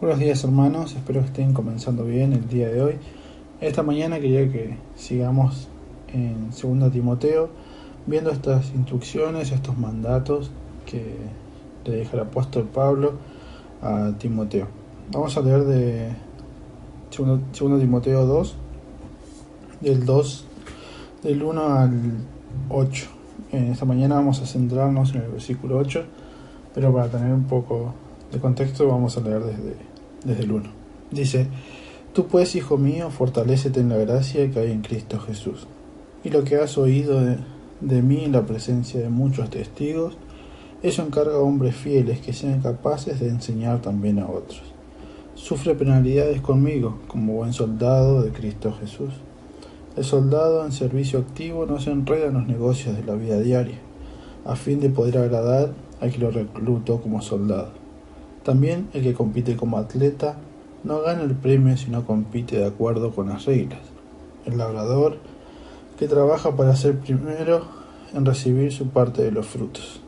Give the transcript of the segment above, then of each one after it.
Buenos días hermanos, espero que estén comenzando bien el día de hoy. Esta mañana quería que sigamos en 2 Timoteo viendo estas instrucciones, estos mandatos que le deja el apóstol Pablo a Timoteo. Vamos a leer de 2 Timoteo 2, del 1 al 8. En esta mañana vamos a centrarnos en el versículo 8, pero para tener un poco de contexto vamos a leer desde el 1. Dice: Tú pues, hijo mío, fortalécete en la gracia que hay en Cristo Jesús. Y lo que has oído de mí en la presencia de muchos testigos, eso encarga a hombres fieles que sean capaces de enseñar también a otros. Sufre penalidades conmigo, como buen soldado de Cristo Jesús. El soldado en servicio activo no se enreda en los negocios de la vida diaria, a fin de poder agradar al que lo reclutó como soldado. También el que compite como atleta no gana el premio si no compite de acuerdo con las reglas. El labrador que trabaja para ser primero en recibir su parte de los frutos.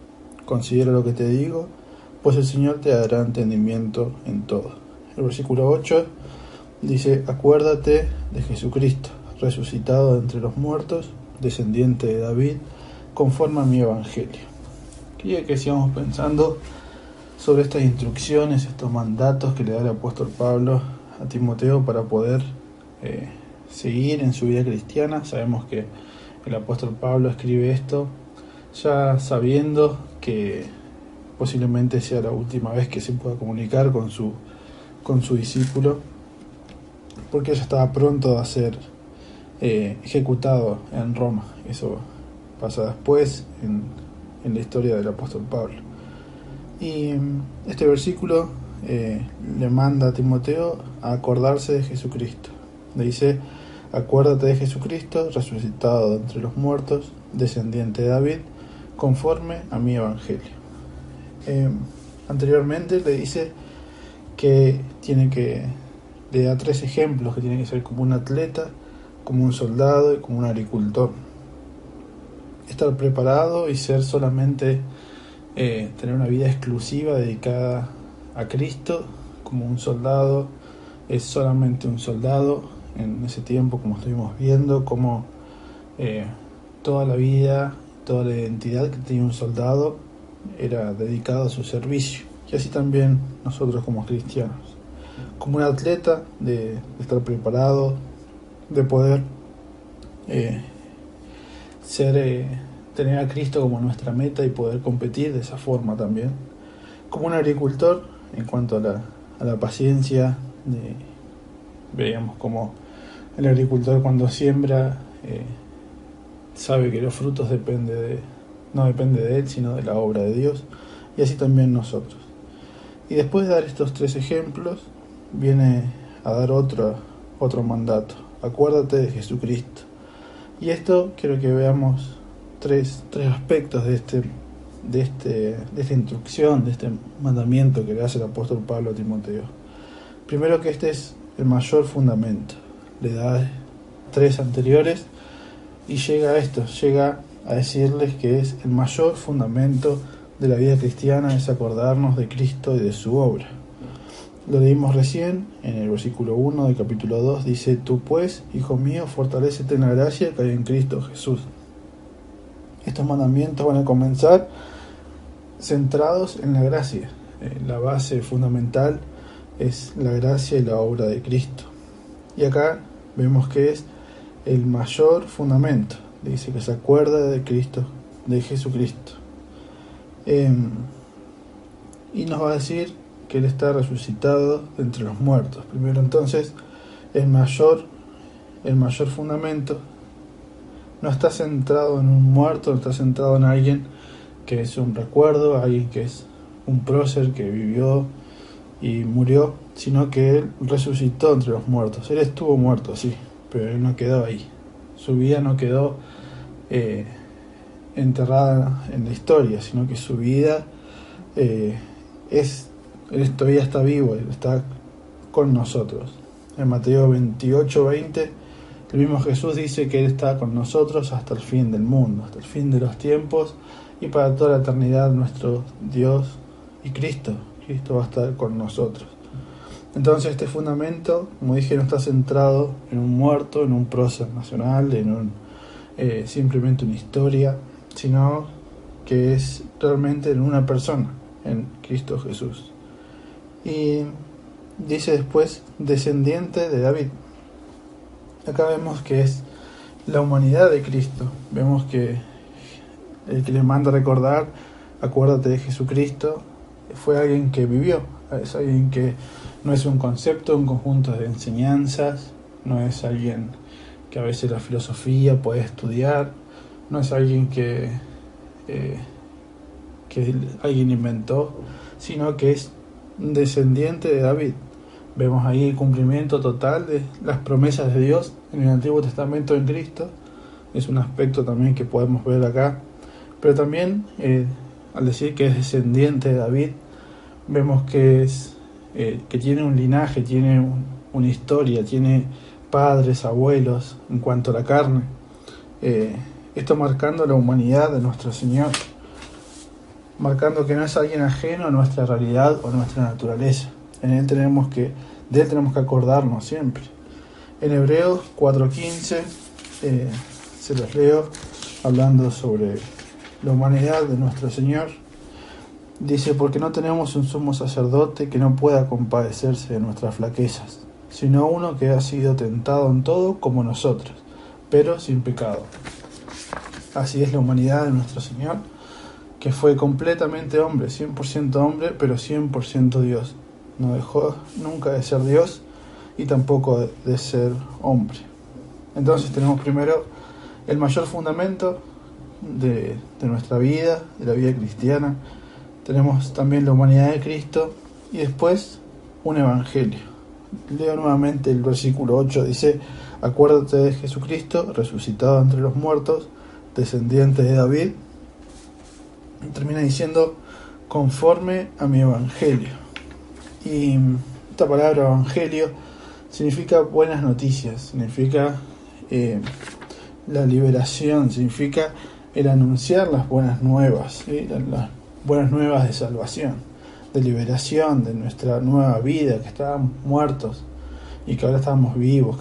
Considera lo que te digo, pues el Señor te dará entendimiento en todo. El versículo 8 dice: Acuérdate de Jesucristo, resucitado de entre los muertos, descendiente de David, conforme a mi evangelio. Quería que sigamos pensando sobre estas instrucciones, estos mandatos que le da el apóstol Pablo a Timoteo para poder seguir en su vida cristiana. Sabemos que el apóstol Pablo escribe esto ya sabiendo que posiblemente sea la última vez que se pueda comunicar con su discípulo, porque ya estaba pronto a ser ejecutado en Roma. Eso pasa después en la historia del apóstol Pablo. Y este versículo le manda a Timoteo a acordarse de Jesucristo. Le dice: acuérdate de Jesucristo, resucitado de entre los muertos, descendiente de David, conforme a mi evangelio. Anteriormente le dice que le da 3 ejemplos, que tiene que ser como un atleta, como un soldado y como un agricultor. Estar preparado y ser solamente tener una vida exclusiva dedicada a Cristo. Como un soldado es solamente un soldado en ese tiempo, como estuvimos viendo, como toda la vida, toda la identidad que tenía un soldado era dedicado a su servicio. Y así también nosotros como cristianos, como un atleta, de estar preparado, de poder tener a Cristo como nuestra meta y poder competir de esa forma también. Como un agricultor, en cuanto a la paciencia, veíamos como el agricultor cuando siembra sabe que los frutos no depende de él, sino de la obra de Dios, y así también nosotros. Y después de dar estos 3 ejemplos, viene a dar otro mandato: acuérdate de Jesucristo. Y esto quiero que veamos tres aspectos de esta instrucción, de este mandamiento que le hace el apóstol Pablo a Timoteo. Primero, que este es el mayor fundamento. Le da 3 anteriores y llega a decirles que es el mayor fundamento de la vida cristiana, es acordarnos de Cristo y de su obra. Lo leímos recién en el versículo 1 del capítulo 2, dice: Tú pues, hijo mío, fortalécete en la gracia que hay en Cristo Jesús. Estos mandamientos van a comenzar centrados en la gracia. La base fundamental es la gracia y la obra de Cristo. Y acá vemos que es el mayor fundamento. Dice que se acuerda de Cristo, de Jesucristo. Y nos va a decir que Él está resucitado de entre los muertos. Primero, entonces, el mayor fundamento no está centrado en un muerto, no está centrado en alguien que es un recuerdo, alguien que es un prócer que vivió y murió, sino que Él resucitó entre los muertos. Él estuvo muerto, sí, pero Él no quedó ahí. Su vida no quedó enterrada en la historia, sino que su vida Él todavía está vivo, Él está con nosotros. En Mateo 28:20, el mismo Jesús dice que Él está con nosotros hasta el fin del mundo, hasta el fin de los tiempos, y para toda la eternidad nuestro Dios y Cristo va a estar con nosotros. Entonces este fundamento, como dije, no está centrado en un muerto, en un prócer nacional, simplemente una historia, sino que es realmente en una persona, en Cristo Jesús. Y dice después, descendiente de David. Acá vemos que es la humanidad de Cristo. Vemos que el que le manda a recordar, acuérdate de Jesucristo, fue alguien que vivió, es alguien que no es un concepto, un conjunto de enseñanzas, no es alguien que a veces la filosofía puede estudiar, no es alguien que alguien inventó, sino que es descendiente de David. Vemos ahí el cumplimiento total de las promesas de Dios en el Antiguo Testamento en Cristo. Es un aspecto también que podemos ver acá. Pero también, al decir que es descendiente de David, vemos que que tiene un linaje, tiene una historia, tiene padres, abuelos en cuanto a la carne. Esto marcando la humanidad de nuestro Señor, marcando que no es alguien ajeno a nuestra realidad o a nuestra naturaleza. De él tenemos que acordarnos siempre. En Hebreos 4:15 se los leo, hablando sobre la humanidad de nuestro Señor. Dice: porque no tenemos un sumo sacerdote que no pueda compadecerse de nuestras flaquezas, sino uno que ha sido tentado en todo como nosotros, pero sin pecado. Así es la humanidad de nuestro Señor, que fue completamente hombre, 100% hombre, pero 100% Dios. No dejó nunca de ser Dios y tampoco de ser hombre. Entonces tenemos primero el mayor fundamento de nuestra vida, de la vida cristiana. Tenemos también la humanidad de Cristo y después un evangelio. Leo nuevamente el versículo 8, dice: acuérdate de Jesucristo, resucitado entre los muertos, descendiente de David. Y termina diciendo: conforme a mi evangelio. Y esta palabra evangelio significa buenas noticias, significa la liberación, significa el anunciar las buenas nuevas, ¿sí? Las buenas nuevas de salvación, de liberación, de nuestra nueva vida, que estábamos muertos y que ahora estábamos vivos,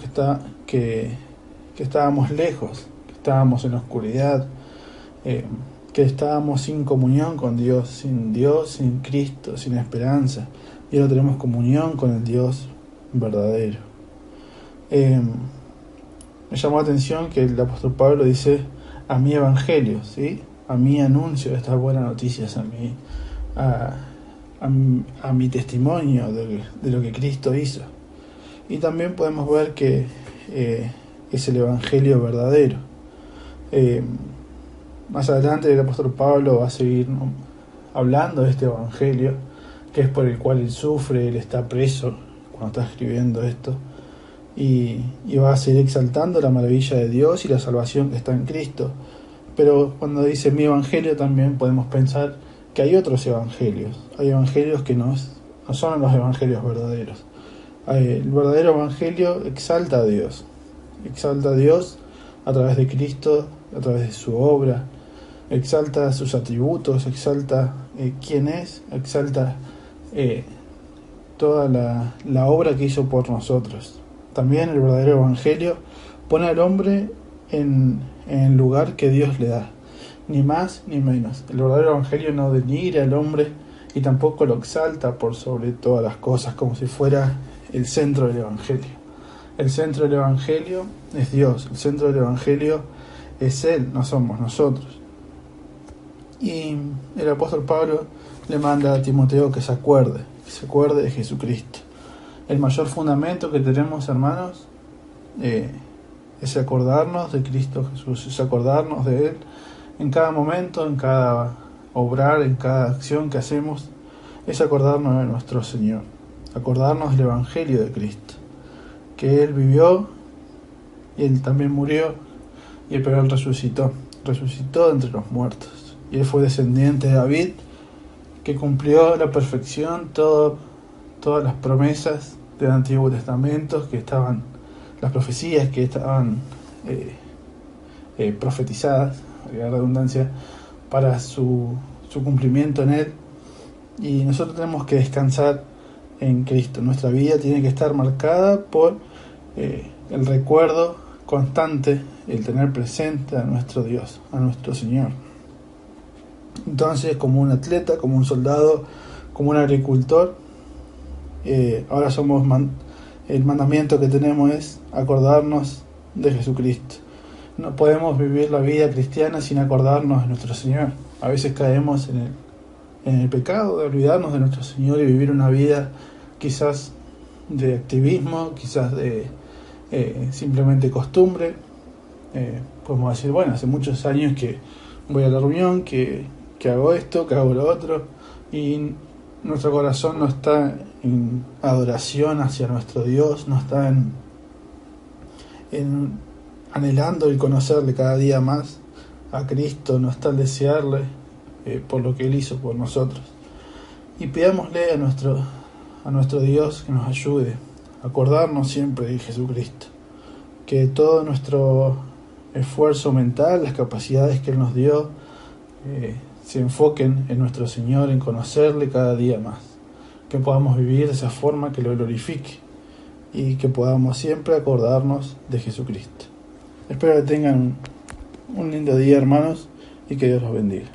que estábamos lejos, que estábamos en la oscuridad, que estábamos sin comunión con Dios, sin Cristo, sin esperanza, y ahora tenemos comunión con el Dios verdadero. Me llamó la atención que el apóstol Pablo dice: a mi evangelio, ¿sí? A mi anuncio de estas buenas noticias, a mi testimonio de lo que Cristo hizo. Y también podemos ver que es el evangelio verdadero. Más adelante el apóstol Pablo va a seguir hablando de este evangelio, que es por el cual él sufre, él está preso cuando está escribiendo esto, y va a seguir exaltando la maravilla de Dios y la salvación que está en Cristo. Pero cuando dice mi evangelio, también podemos pensar que hay otros evangelios. Hay evangelios que no son los evangelios verdaderos. El verdadero evangelio exalta a Dios a través de Cristo, a través de su obra, exalta sus atributos, exalta quién es, exalta toda la obra que hizo por nosotros. También el verdadero evangelio pone al hombre en el lugar que Dios le da, ni más ni menos. El verdadero evangelio no denigra al hombre y tampoco lo exalta por sobre todas las cosas, como si fuera el centro del evangelio. El centro del evangelio es Dios, el centro del evangelio es Él, no somos nosotros. Y el apóstol Pablo le manda a Timoteo que se acuerde de Jesucristo. El mayor fundamento que tenemos, hermanos, es acordarnos de Cristo Jesús, es acordarnos de Él en cada momento, en cada obrar, en cada acción que hacemos, es acordarnos de nuestro Señor, acordarnos del Evangelio de Cristo, que Él vivió y Él también murió, pero Él resucitó de entre los muertos, y Él fue descendiente de David, que cumplió a la perfección todas las promesas del Antiguo Testamento, las profecías que estaban profetizadas, la redundancia, para su cumplimiento en Él. Y nosotros tenemos que descansar en Cristo. Nuestra vida tiene que estar marcada por el recuerdo constante, el tener presente a nuestro Dios, a nuestro Señor. Entonces, como un atleta, como un soldado, como un agricultor, ahora el mandamiento que tenemos es acordarnos de Jesucristo. No podemos vivir la vida cristiana sin acordarnos de nuestro Señor. A veces caemos en el pecado de olvidarnos de nuestro Señor y vivir una vida quizás de activismo, quizás de simplemente costumbre. Podemos decir, bueno, hace muchos años que voy a la reunión, que hago esto, que hago lo otro, y nuestro corazón no está en adoración hacia nuestro Dios, no está en anhelando el conocerle cada día más a Cristo, no está en desearle por lo que Él hizo por nosotros. Y pidámosle a nuestro Dios que nos ayude a acordarnos siempre de Jesucristo, que todo nuestro esfuerzo mental, las capacidades que Él nos dio, se enfoquen en nuestro Señor, en conocerle cada día más, que podamos vivir de esa forma que lo glorifique y que podamos siempre acordarnos de Jesucristo. Espero que tengan un lindo día, hermanos, y que Dios los bendiga.